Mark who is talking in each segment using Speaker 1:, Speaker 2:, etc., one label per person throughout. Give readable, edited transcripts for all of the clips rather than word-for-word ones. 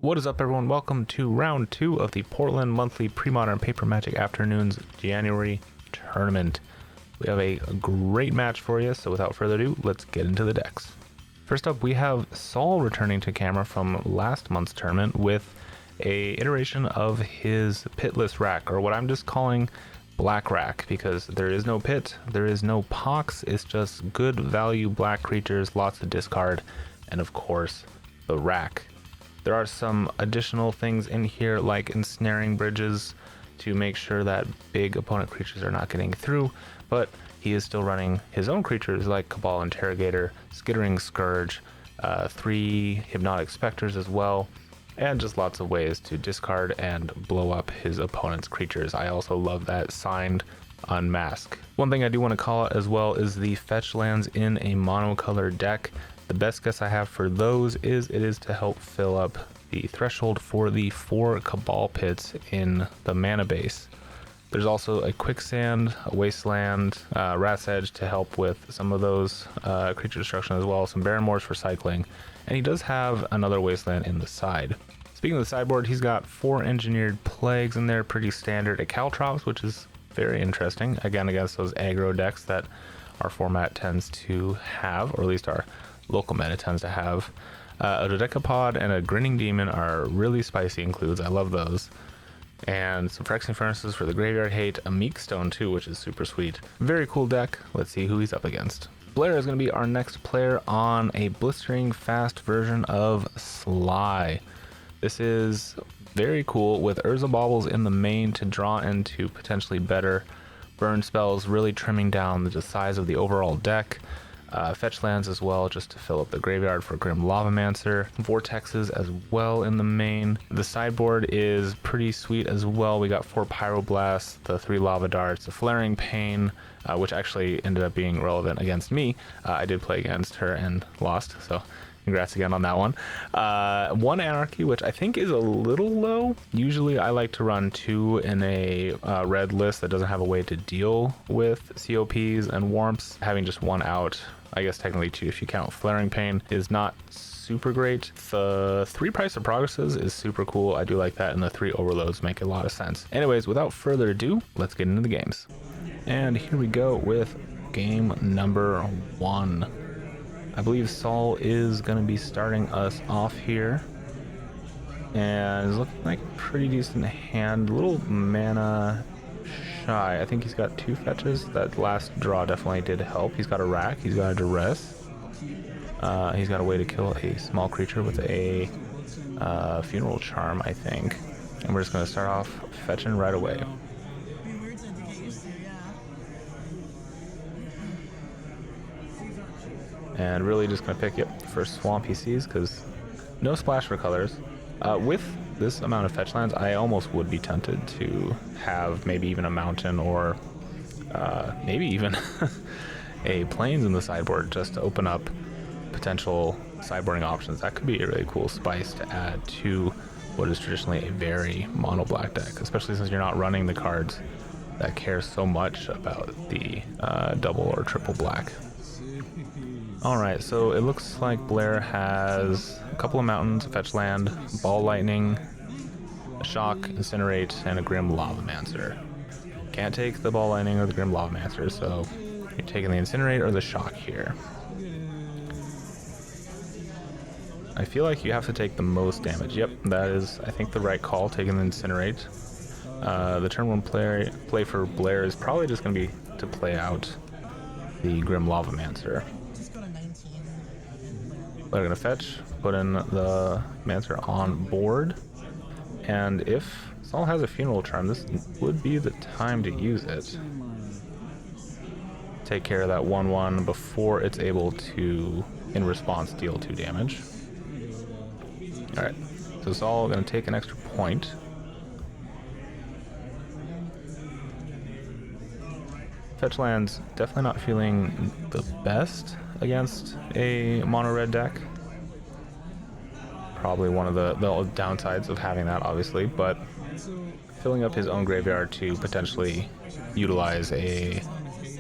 Speaker 1: What is up, everyone? Welcome to round 2 of the Portland Monthly Premodern Paper Magic Afternoons January tournament. We have a great match for you, so without further ado, let's get into the decks. First up, we have Sligh returning to camera from last month's tournament with a iteration of his pitless rack, or what I'm just calling black rack, because there is no pit, there is no pox, it's just good value black creatures, lots of discard, and of course, the rack. There are some additional things in here like ensnaring bridges to make sure that big opponent creatures are not getting through, but he is still running his own creatures like Cabal Interrogator, Skittering Scourge, 3 Hypnotic Specters as well, and just lots of ways to discard and blow up his opponent's creatures. I also love that signed Unmask. One thing I do want to call out as well is the fetch lands in a monocolored deck. The best guess I have for those is it is to help fill up the threshold for the 4 Cabal pits in the mana base. There's also a Quicksand, a Wasteland, Rat's Edge to help with some of those creature destruction as well, some Barren for cycling, and he does have another Wasteland in the side. Speaking of the sideboard, he's got 4 Engineered Plagues in there, pretty standard. A Caltrops, which is very interesting, again against those aggro decks that our format tends to have, or at least our local meta tends to have. A Dodecapod and a Grinning Demon are really spicy includes. I love those. And some Phyrexian Furnaces for the graveyard hate. A Meek Stone too, which is super sweet. Very cool deck. Let's see who he's up against. Blair is going to be our next player on a blistering fast version of Sligh. This is very cool with Urza Baubles in the main to draw into potentially better burn spells, really trimming down the size of the overall deck. Fetch lands as well, just to fill up the graveyard for Grim Lavamancer. Vortexes as well in the main. The sideboard is pretty sweet as well. We got 4 Pyroblasts, the 3 Lava Darts, a Flaring Pain, which actually ended up being relevant against me. I did play against her and lost, so congrats again on that one. 1 Anarchy, which I think is a little low. Usually I like to run 2 in a red list that doesn't have a way to deal with COPs and warmths. Having just 1 out, I guess technically 2 if you count Flaring Pain, is not super great. The 3 Price of Progresses is super cool. I do like that, and the 3 Overloads make a lot of sense. Anyways, without further ado, let's get into the games. And here we go with game number 1. I believe Saul is going to be starting us off here. And it's looking like a pretty decent hand. A little mana shy. I think he's got 2 fetches. That last draw definitely did help. He's got a rack. He's got a duress. He's got a way to kill a small creature with a funeral charm, I think. And we're just going to start off fetching right away. And really just going to pick it for Swampy Seas because no splash for colors. With this amount of fetch lands, I almost would be tempted to have maybe even a mountain or maybe even a plains in the sideboard just to open up potential sideboarding options. That could be a really cool spice to add to what is traditionally a very mono black deck, especially since you're not running the cards that care so much about the double or triple black. Alright, so it looks like Blair has a couple of mountains, a fetch land, Ball Lightning, a Shock, Incinerate, and a Grim Lavamancer. Can't take the Ball Lightning or the Grim Lavamancer, so you're taking the Incinerate or the Shock here. I feel like you have to take the most damage. Yep, that is, I think, the right call, taking the Incinerate. The turn 1 play for Blair is probably just going to be to play out the Grim Lavamancer. They're going to fetch, put in the Mancer on board, and if Saul has a Funeral Charm, this would be the time to use it. Take care of that 1/1 before it's able to, in response, deal 2 damage. Alright, so Saul going to take an extra point. Fetch lands, definitely not feeling the best against a mono red deck. Probably one of the downsides of having that, obviously, but filling up his own graveyard to potentially utilize a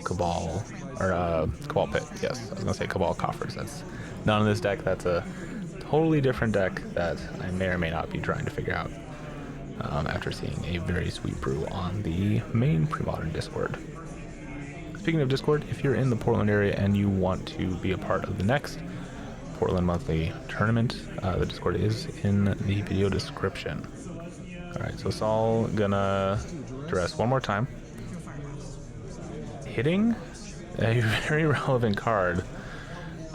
Speaker 1: Cabal or Cabal Pit. Yes, I was gonna say Cabal Coffers. That's not in this deck. That's a totally different deck that I may or may not be trying to figure out after seeing a very sweet brew on the main Premodern Discord. Speaking of Discord, if you're in the Portland area and you want to be a part of the next Portland Monthly Tournament, the Discord is in the video description. Alright, so Sligh gonna dress one more time. Hitting a very relevant card,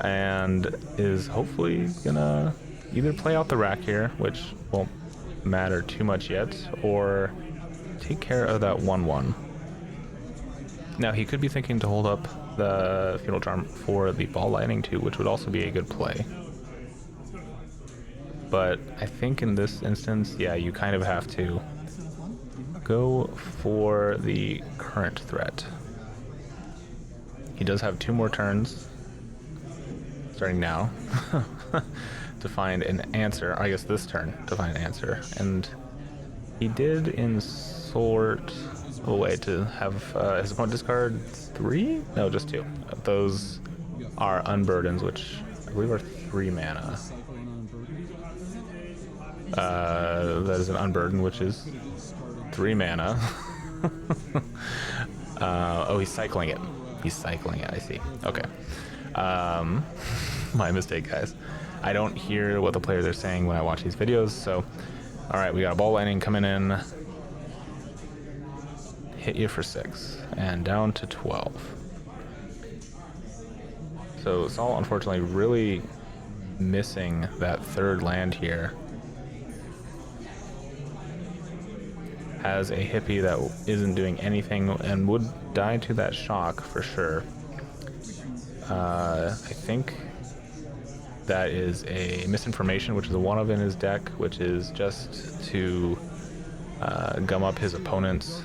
Speaker 1: and is hopefully gonna either play out the rack here, which won't matter too much yet, or take care of that 1/1. Now he could be thinking to hold up the Funeral Charm for the Ball Lightning too, which would also be a good play. But I think in this instance, yeah, you kind of have to go for the current threat. He does have 2 more turns, starting now, to find an answer. I guess this turn to find an answer. And he did in sort of a way to have his opponent discard 3? No, just 2. Those are Unburdens, which I believe are 3 mana. That is an Unburden, which is 3 mana. Oh, he's cycling it. He's cycling it, I see. Okay. My mistake, guys. I don't hear what the players are saying when I watch these videos, so... Alright, we got a Ball Lightning coming in. Hit you for 6. And down to 12. So Sligh, unfortunately, really missing that 3rd land here. Has a hippie that isn't doing anything and would die to that shock for sure. I think that is a Misinformation, which is a 1-of in his deck, which is just to gum up his opponents.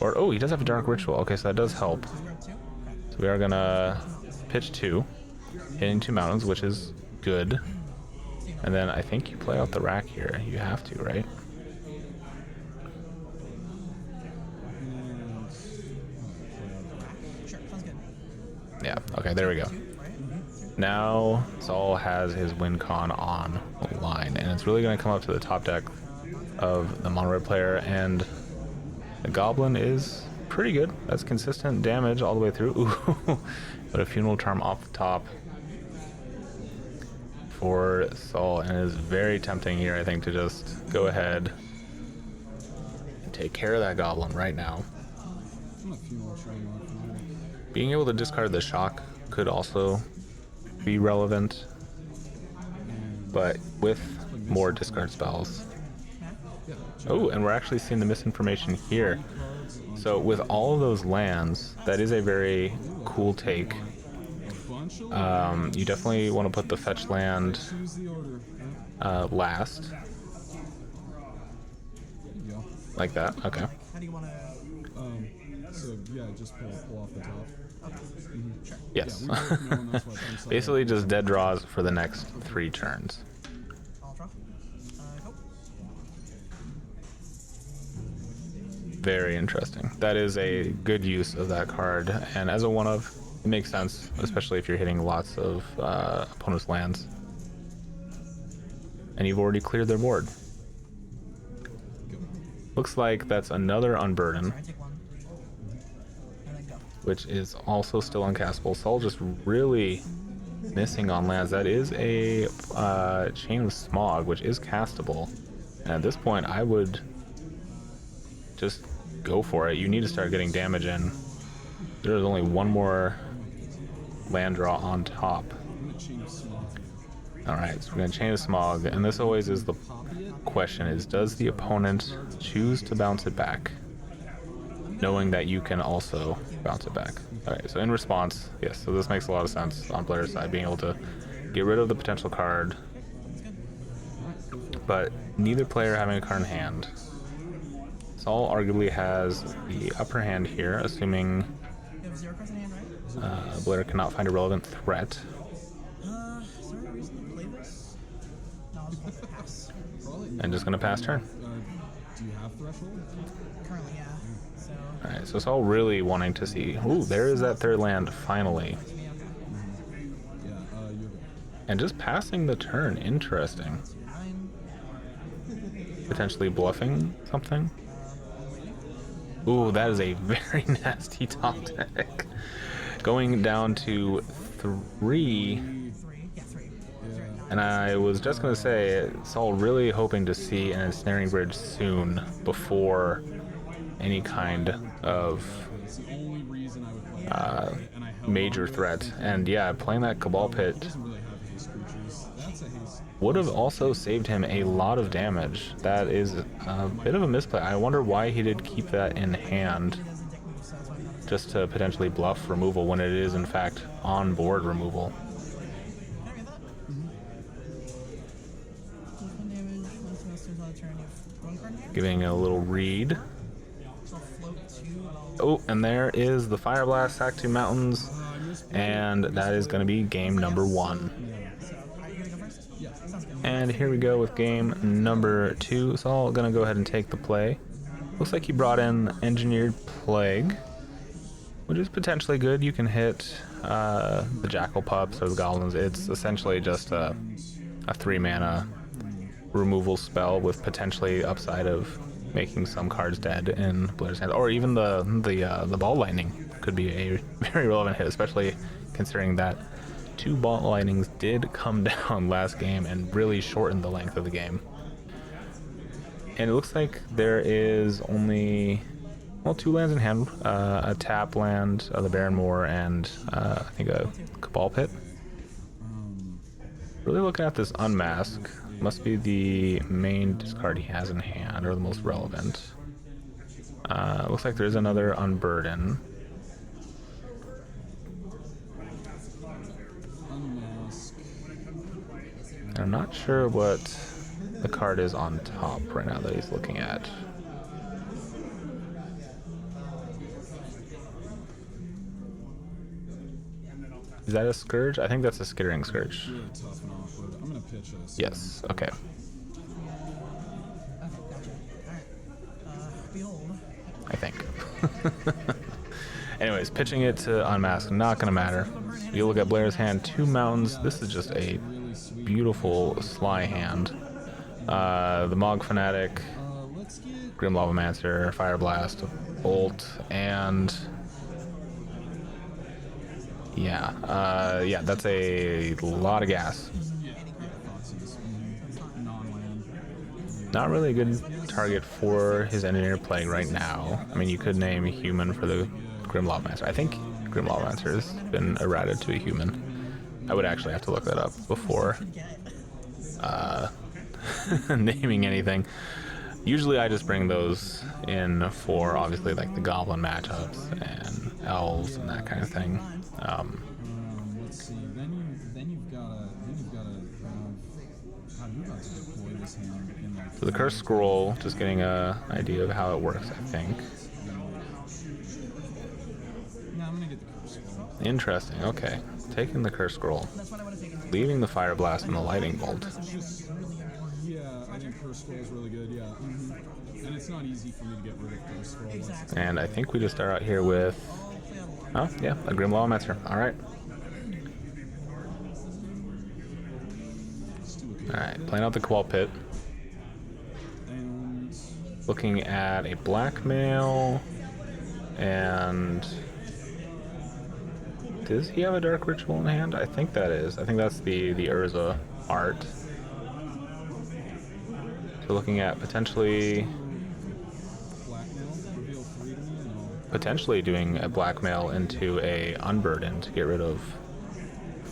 Speaker 1: Or, oh, he does have a Dark Ritual. Okay, so that does help. So we are gonna pitch 2, hitting 2 mountains, which is good. And then I think you play out the rack here. You have to, right? Yeah, okay, there we go. Now Sligh has his win con on line, and it's really going to come up to the top deck of the mono red player, and the Goblin is pretty good. That's consistent damage all the way through. Ooh, but a Funeral Charm off the top for Sligh, and it is very tempting here, I think, to just go ahead and take care of that Goblin right now. Being able to discard the shock could also be relevant, but with more discard spells. Oh, and we're actually seeing the Misinformation here. So with all of those lands, that is a very cool take. You definitely want to put the fetch land last. Like that, okay.
Speaker 2: How do you want to...
Speaker 3: So yeah, just pull off the top.
Speaker 2: Okay. Sure.
Speaker 1: Yes.
Speaker 3: Yeah,
Speaker 1: Basically just dead draws for the next 3 turns.
Speaker 2: I'll draw. Go.
Speaker 1: Very interesting. That is a good use of that card, and as a 1-of, it makes sense, especially if you're hitting lots of opponent's lands. And you've already cleared their board. Looks like that's another Unburden,
Speaker 2: Sorry, take 1. And then go.
Speaker 1: which is also still uncastable. Sligh just really missing on lands. That is a Chain of Smog, which is castable. And at this point, I would just go for it. You need to start getting damage in. There's only 1 more land draw on top. Alright, so we're going to Chain of Smog, and this always is the question, is does the opponent choose to bounce it back, knowing that you can also bounce it back? Alright, so in response, yes, so this makes a lot of sense on player's side, being able to get rid of the potential card, but neither player having a card in hand. Sligh arguably has the upper hand here, assuming
Speaker 2: You have 0 cards in hand, right?
Speaker 1: Blair cannot find a relevant threat.
Speaker 2: Is there any reason to play this? No, I'll just pass.
Speaker 1: And just gonna pass turn.
Speaker 3: Do you have Threshold?
Speaker 2: Currently, yeah. So...
Speaker 1: Alright, so Sligh really wanting to see. Ooh, there is that 3rd land finally.
Speaker 3: Yeah, you're good.
Speaker 1: And just passing the turn, interesting.
Speaker 2: 9.
Speaker 1: Potentially bluffing something. Ooh, that is a very nasty top deck. Going down to 3.
Speaker 2: 3. Yeah, 3.
Speaker 3: Yeah.
Speaker 1: And I was just going to say, Saul really hoping to see an ensnaring bridge soon before any kind of
Speaker 3: It's the only reason I would play it, and I held
Speaker 1: major
Speaker 3: on to it.
Speaker 1: threat. And yeah, playing that Cabal Pit
Speaker 3: It doesn't really have haste creatures. That's a haste.
Speaker 1: would have also saved him a lot of damage. That is a bit of a misplay. I wonder why he did keep that in hand,
Speaker 2: He doesn't deck move, so that's why I'm not.
Speaker 1: just to potentially bluff removal when it is in fact on board removal.
Speaker 2: Can I read that? One damage. Once the master's on the turn, you have one card in hand.
Speaker 1: Giving a little read.
Speaker 2: So I'll float 2. And I'll.
Speaker 1: Oh, and there is the Fire Blast, sack 2 mountains, and that is going to be game number 1.
Speaker 2: So, alright, you gonna go first?
Speaker 3: Yeah.
Speaker 2: Sounds good.
Speaker 1: And here we go with game number 2. So I'm gonna go ahead and take the play. Looks like he brought in Engineered Plague, which is potentially good. You can hit the Jackal Pups or the Goblins. It's essentially just a 3-mana removal spell with potentially upside of making some cards dead in player's hands, or even the Ball Lightning could be a very relevant hit, especially considering that 2 Ball Lightnings did come down last game and really shortened the length of the game. And it looks like there is only, well, 2 lands in hand, a tap land, the Barren Moor, and I think a Cabal Pit. Really looking at this Unmask, must be the main discard he has in hand, or the most relevant. Looks like there's another Unburden.
Speaker 3: Unmask.
Speaker 1: And I'm not sure what the card is on top right now that he's looking at. Is that a Scourge? I think that's a Skittering Scourge.
Speaker 3: Really tough and awkward. I'm gonna pitch a.
Speaker 1: Yes, okay.
Speaker 2: Okay, gotcha. Alright. Behold.
Speaker 1: I think. Anyways, pitching it to Unmask, not gonna matter. You look at Blair's hand, 2 mountains. This is just a beautiful Sligh hand. The Mog Fanatic,
Speaker 3: Let's get.
Speaker 1: Grim Lavamancer, Fire Blast, Bolt, and yeah, that's a lot of gas.
Speaker 3: Non-land.
Speaker 1: Not really a good target for his Engineered Plague right now. I mean, you could name a human for the Grim Lavamancer. I think Grim Lavamancer has been errated to a human. I would actually have to look that up before naming anything. Usually I just bring those in for obviously like the goblin matchups and elves and that kind of thing.
Speaker 3: Let's see. Then you've gotta how you about to deploy this hand in like.
Speaker 1: So the Cursed Scroll, just getting a idea of how it works, I think.
Speaker 3: No, I'm gonna get the curse scroll.
Speaker 1: Interesting, okay. Taking the Cursed Scroll,
Speaker 2: That's what I would have taken.
Speaker 1: leaving the Fire Blast and the Lightning Bolt.
Speaker 3: Yeah, I think curse scroll is really good. Yeah. And it's not easy for me to get rid of curse scroll.
Speaker 2: Exactly.
Speaker 1: And I think we just start out here with, oh yeah, a Grim Lawmancer. Alright. Alright, playing out the Cabal Pit.
Speaker 3: And
Speaker 1: Looking at a blackmail, and does he have a Dark Ritual in hand? I think that is. I think that's the Urza art. So looking at potentially
Speaker 3: blackmail, reveal 3 to me, and I'll.
Speaker 1: potentially doing a blackmail into a Unburden to get rid of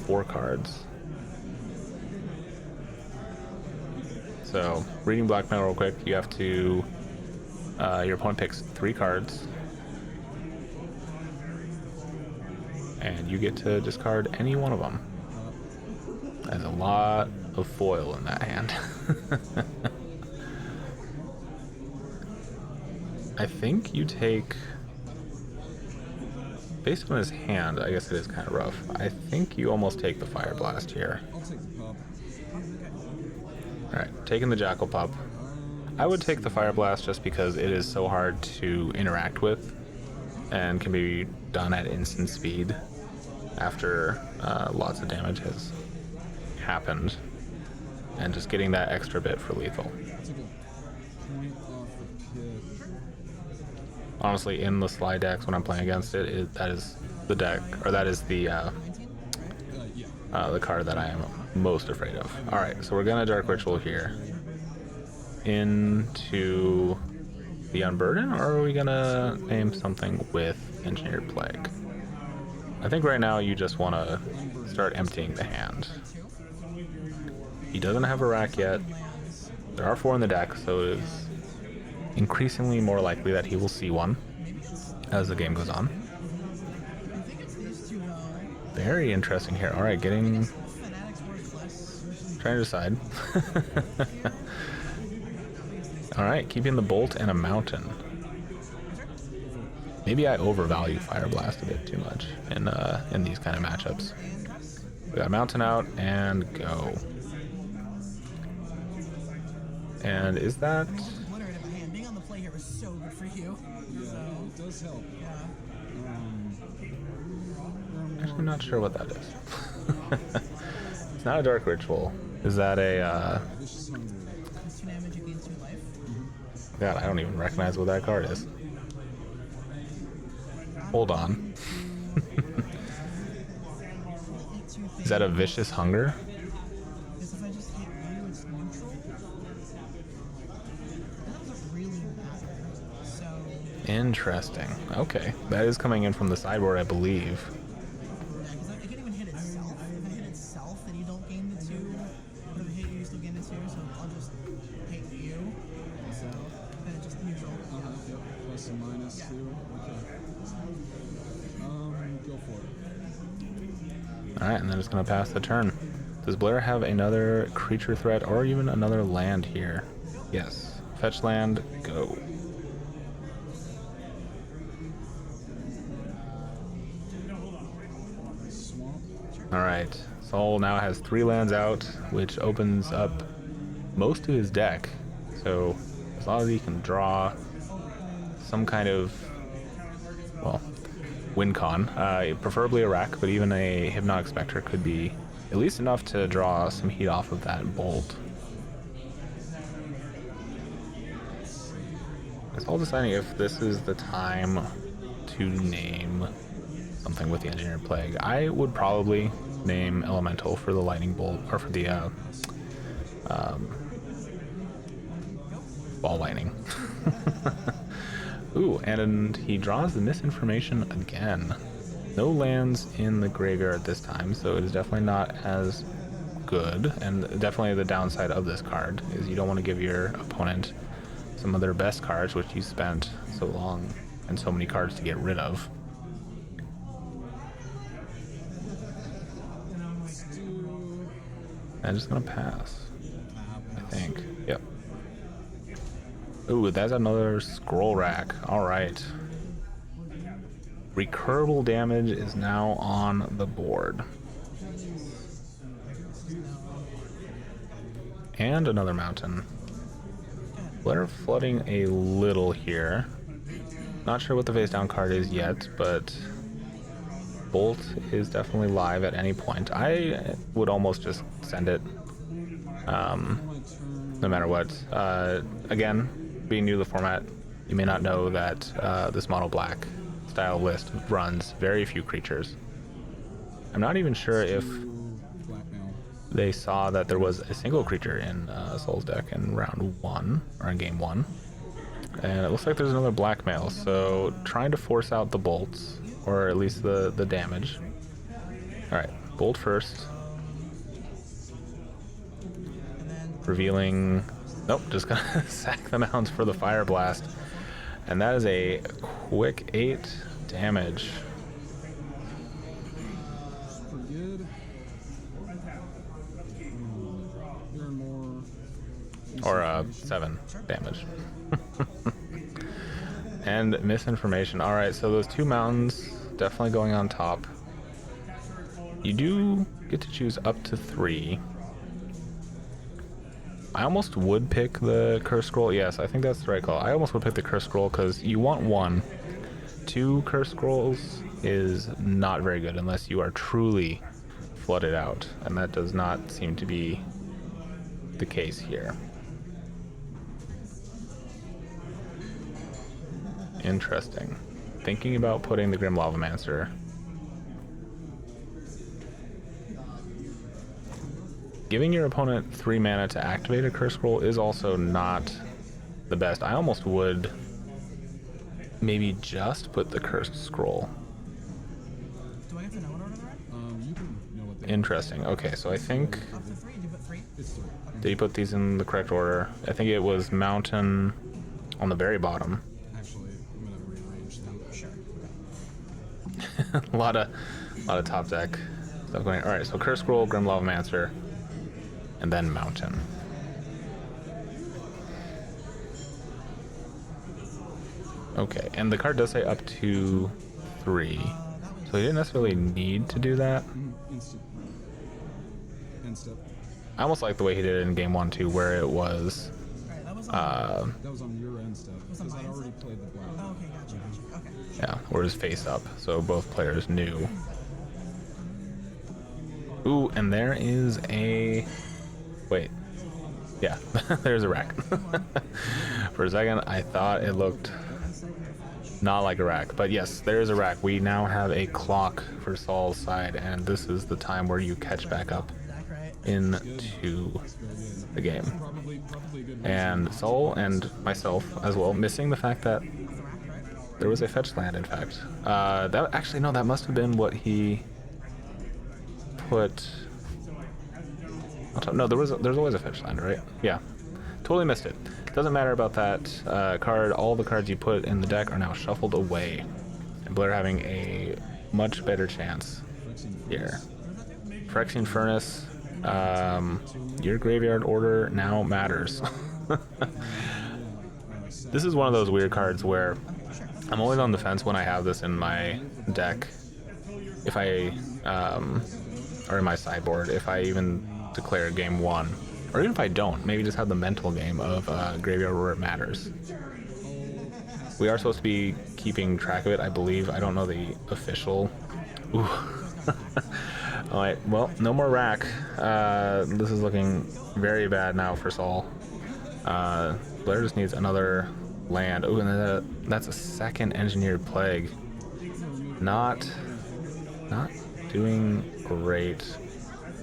Speaker 1: 4 cards. So reading blackmail real quick, you have to your opponent picks 3 cards, and you get to discard any one of them. There's a lot of foil in that hand. I think you take, based on his hand, I guess it is kind of rough. I think you almost take the Fire Blast here.
Speaker 3: I'll take the pop.
Speaker 1: Alright, taking the Jackal Pup. I would take the Fire Blast just because it is so hard to interact with and can be done at instant speed after lots of damage happened and just getting that extra bit for lethal.
Speaker 3: That's a good point off the pit.
Speaker 1: Honestly, in the Sligh decks when I'm playing against it, that is the deck, or that is
Speaker 3: Yeah.
Speaker 1: the card that I am most afraid of. All right, so we're gonna Dark Ritual here into the Unburden, or are we gonna name something with Engineered Plague? I think right now you just want to start emptying the hand. He doesn't have a rack yet. There are 4 in the deck, so it is increasingly more likely that he will see one as the game goes on. Very interesting here. All right, trying to decide. All right, keeping the Bolt and a Mountain. Maybe I overvalue Fire Blast a bit too much in these kind of matchups. We got a Mountain out and go. And is that...
Speaker 2: Being on the play here was so good for you.
Speaker 3: Yeah, it does help.
Speaker 1: Actually, I'm not sure what that is. It's not a Dark Ritual. Is that a...
Speaker 3: Vicious Hunger.
Speaker 2: 2 damage, you gain 2 life.
Speaker 1: God, I don't even recognize what that card is. Hold on. Is that a Vicious Hunger?
Speaker 2: Because if I just hit you, it's neutral. That doesn't really matter. So...
Speaker 1: Interesting. Okay. That is coming in from the sideboard, I believe.
Speaker 2: Yeah, because it can even hit itself. If it hit itself, then you don't gain the 2. But if it hit you, you still gain the 2, so I'll just hit you. So, then it's just neutral.
Speaker 3: Yep. Plus and minus 2. Okay. Go for it.
Speaker 1: Alright, and then it's going to pass the turn. Does Blair have another creature threat or even another land here? Yes. Fetch land, go.
Speaker 3: Swamp.
Speaker 1: Alright, Sol now has 3 lands out, which opens up most of his deck. So, as long as he can draw some kind of, well, win con, preferably a rack, but even a Hypnotic Spectre could be at least enough to draw some heat off of that Bolt. It's all deciding if this is the time to name something with the Engineered Plague. I would probably name Elemental for the Lightning Bolt, or for the Ball Lightning. Ooh, and he draws the Misinformation again. No lands in the graveyard this time, so it is definitely not as good. And definitely the downside of this card is you don't want to give your opponent some of their best cards, which you spent so long and so many cards to get rid of. I'm just gonna pass, I think. Yep. Ooh, that's another scroll rack. Alright. Recurable damage is now on the board. And another mountain. Blair flooding a little here. Not sure what the face down card is yet, but Bolt is definitely live at any point. I would almost just send it, no matter what. Again, being new to the format, you may not know that this mono black style list runs very few creatures. I'm not even sure if they saw that there was a single creature in Sol's deck in round 1, or in game 1. And it looks like there's another blackmail, so trying to force out the bolts, or at least the damage. Alright, bolt first. Revealing... Nope, just gonna sack the mounts for the Fire Blast. And that is a quick 8 damage.
Speaker 3: Pretty good.
Speaker 1: Or 7 damage. And Misinformation. Alright, so those 2 mountains definitely going on top. You do get to choose up to 3. I almost would pick the Curse Scroll. Yes, I think that's the right call. I almost would pick the Curse Scroll because you want 1. 2 Curse Scrolls is not very good unless you are truly flooded out, and that does not seem to be the case here. Interesting. Thinking about putting the Grim Lavamancer. Giving your opponent 3 mana to activate a Curse Scroll is also not the best. I almost would maybe just put the Cursed Scroll.
Speaker 2: Do I have to know in order to run?
Speaker 3: You can know what they
Speaker 1: Interesting. Okay, so I think...
Speaker 2: Up to 3? Did you put 3?
Speaker 3: It's 3.
Speaker 1: Did you put these in the correct order? I think it was Mountain on the very bottom.
Speaker 3: Actually, I'm gonna rearrange them.
Speaker 2: Sure.
Speaker 1: a lot of top deck stuff going. All right, so Curse Scroll, Grim Lavamancer, and then Mountain. Okay, and the card does say up to 3, so he didn't necessarily need to do that.
Speaker 3: Instant. Instant.
Speaker 1: I almost like the way he did it in game 1 too, where it was
Speaker 2: Alright, that was
Speaker 3: That was on your end step.
Speaker 2: Was on
Speaker 3: Because
Speaker 2: my
Speaker 3: I'd
Speaker 2: end
Speaker 3: already
Speaker 2: step?
Speaker 3: played the black.
Speaker 2: Oh, okay, gotcha. Okay.
Speaker 1: yeah, where his face up, so both players knew. Ooh, and there is a wait. Yeah, there's a rack. For a second, I thought it looked not like a rack, but yes, there is a rack. We now have a clock for Saul's side, and this is the time where you catch back up into the game.
Speaker 3: Probably a good
Speaker 1: And Saul and myself as well, missing the fact that there was a fetch land, in fact. That actually, no, that must have been what he put. No, there's always a fetch land, right? Yeah, totally missed it. Doesn't matter about that card. All the cards you put in the deck are now shuffled away, and Blair having a much better chance here. Phyrexian Furnace. Your graveyard order now matters. This is one of those weird cards where I'm always on the fence when I have this in my deck. If I, or in my sideboard, if I even declare game 1, or even if I don't, maybe just have the mental game of graveyard order matters. We are supposed to be keeping track of it, I believe. I don't know the official. Ooh. Alright, well, no more rack. This is looking very bad now for Saul. Blair just needs another land. Oh, and that's a second Engineered Plague. Not doing great.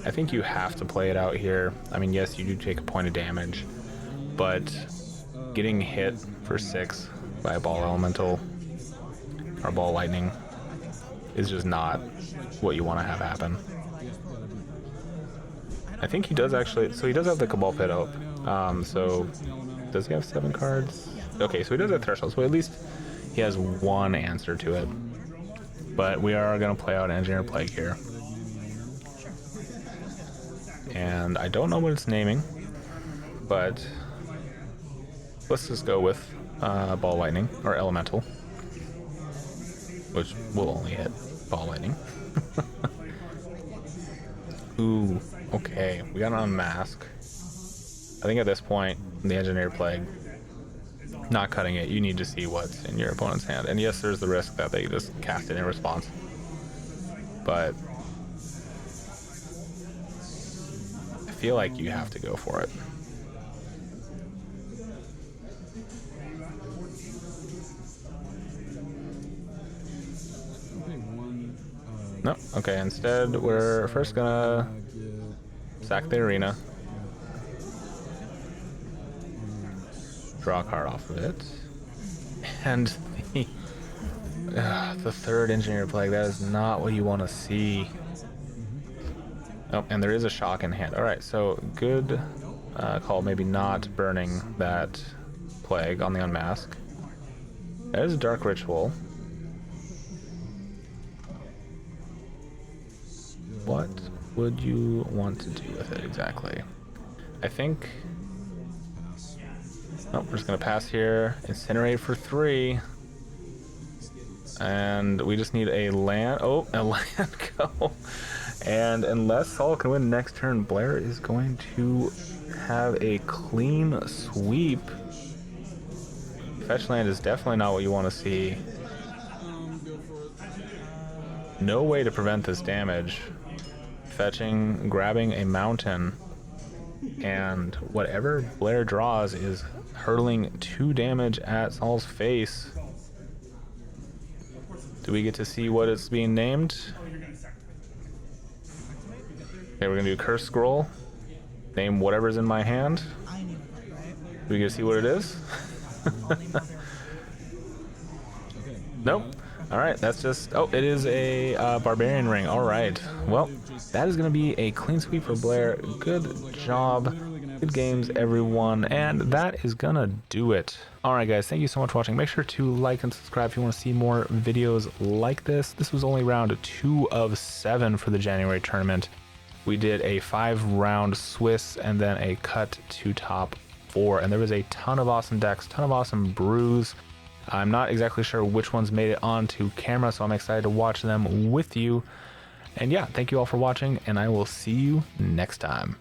Speaker 1: I think you have to play it out here. I mean, yes, you do take a point of damage, but getting hit for 6 by a Ball Elemental or Ball Lightning is just not what you want to have happen. I think he does actually, so he does have the Cabal Pit up. So does he have 7 cards? Okay, so he does have Threshold, so at least he has one answer to it. But we are going to play out Engineer Plague here. And I don't know what it's naming, but let's just go with Ball Lightning, or Elemental, which will only hit Ball Lightning. Ooh, okay, we got an Unmask. I think at this point, the Engineered Plague, not cutting it. You need to see what's in your opponent's hand. And yes, there's the risk that they just cast it in response. But I feel like you have to go for it. No, okay, instead we're first gonna sack the arena. Draw a card off of it. And the third Engineer Plague, that is not what you want to see. Oh, and there is a shock in hand. Alright, so good call, maybe not burning that Plague on the Unmask. That is a Dark Ritual. What would you want to do with it exactly? I think... Nope, we're just going to pass here. Incinerate for 3. And we just need a land. Oh, a land go. And unless Saul can win next turn, Blair is going to have a clean sweep. Fetch land is definitely not what you want to see. No way to prevent this damage. fetching, grabbing a mountain, and whatever Blair draws is hurling 2 damage at Saul's face. Do we get to see what it's being named? Okay, we're gonna do Curse Scroll. Name whatever's in my hand.
Speaker 2: I need a card, right?
Speaker 1: Do we get to see what it is?
Speaker 2: I'll name barbarian.
Speaker 3: Okay.
Speaker 1: Nope. All right, that's just, oh, it is a barbarian ring. All right, well, that is going to be a clean sweep for Blair. Good job. Good games, everyone. And that is going to do it. All right, guys, thank you so much for watching. Make sure to like and subscribe if you want to see more videos like this. This was only round 2 of 7 for the January tournament. We did a 5-round Swiss and then a cut to top 4. And there was a ton of awesome decks, ton of awesome brews. I'm not exactly sure which ones made it onto camera, so I'm excited to watch them with you. And yeah, thank you all for watching, and I will see you next time.